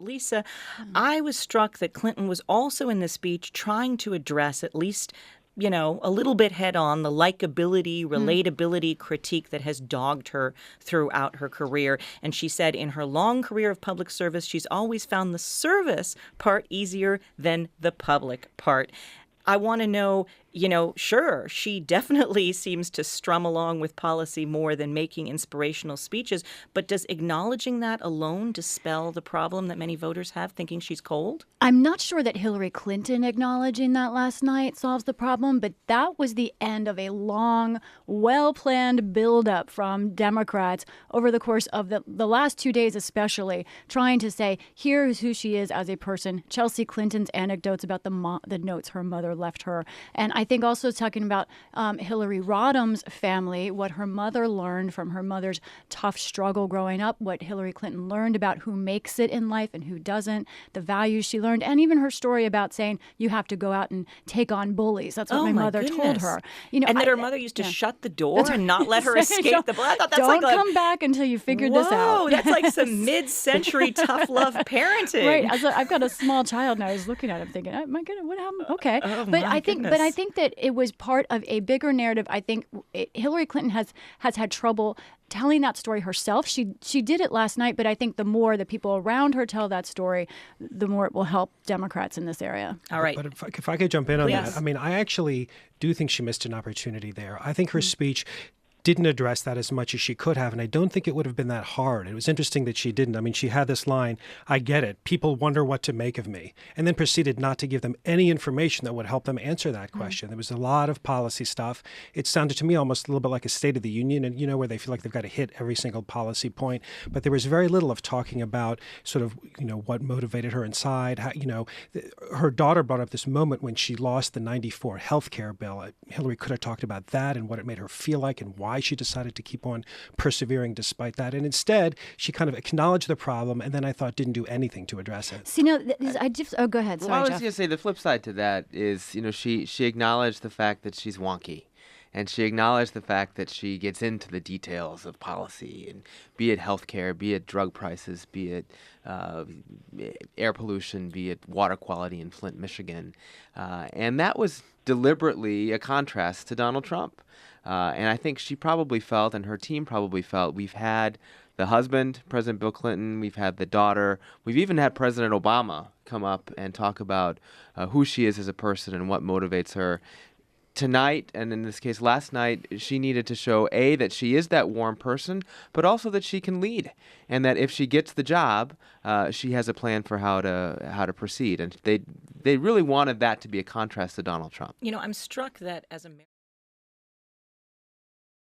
Lisa, I was struck that Clinton was also in this speech trying to address at least, a little bit head on the likability, relatability critique that has dogged her throughout her career. And she said in her long career of public service, she's always found the service part easier than the public part. I want to know, sure, she definitely seems to strum along with policy more than making inspirational speeches, but does acknowledging that alone dispel the problem that many voters have, thinking she's cold? I'm not sure that Hillary Clinton acknowledging that last night solves the problem, but that was the end of a long, well-planned buildup from Democrats over the course of the last 2 days especially, trying to say, here's who she is as a person. Chelsea Clinton's anecdotes about the notes her mother left her. And I think also talking about Hillary Rodham's family, what her mother learned from her mother's tough struggle growing up, what Hillary Clinton learned about who makes it in life and who doesn't, the values she learned, and even her story about saying you have to go out and take on bullies. That's what my mother told her. And that her mother used to shut the door and not let her escape the bully. I thought that's don't come back until you figured this out. That's like some mid-century tough love parenting. Right. I've got a small child, and I was looking at him thinking, oh, my goodness, what happened? Okay. But I think that it was part of a bigger narrative. I think Hillary Clinton has had trouble telling that story herself. She did it last night, but I think the more the people around her tell that story, the more it will help Democrats in this area. All right. But if I could jump in on that, I mean, I actually do think she missed an opportunity there. I think her speech didn't address that as much as she could have, and I don't think it would have been that hard. It was interesting that she didn't. I mean, she had this line, I get it, people wonder what to make of me, and then proceeded not to give them any information that would help them answer that question. There was a lot of policy stuff. It sounded to me almost a little bit like a State of the Union, and where they feel like they've got to hit every single policy point, but there was very little of talking about sort of, what motivated her inside. How, her daughter brought up this moment when she lost the 94 health care bill. Hillary could have talked about that and what it made her feel like and why she decided to keep on persevering despite that. And instead, she kind of acknowledged the problem and then I thought didn't do anything to address it. See, go ahead. Sorry, I was Jeff. going to say the flip side to that is, she acknowledged the fact that she's wonky. And she acknowledged the fact that she gets into the details of policy, and be it healthcare, be it drug prices, be it air pollution, be it water quality in Flint, Michigan. And that was deliberately a contrast to Donald Trump. And I think she probably felt, and her team probably felt, we've had the husband, President Bill Clinton, we've had the daughter, we've even had President Obama come up and talk about who she is as a person and what motivates her. Tonight, and in this case last night, she needed to show, A, that she is that warm person, but also that she can lead, and that if she gets the job, she has a plan for how to proceed. And they really wanted that to be a contrast to Donald Trump. I'm struck that as a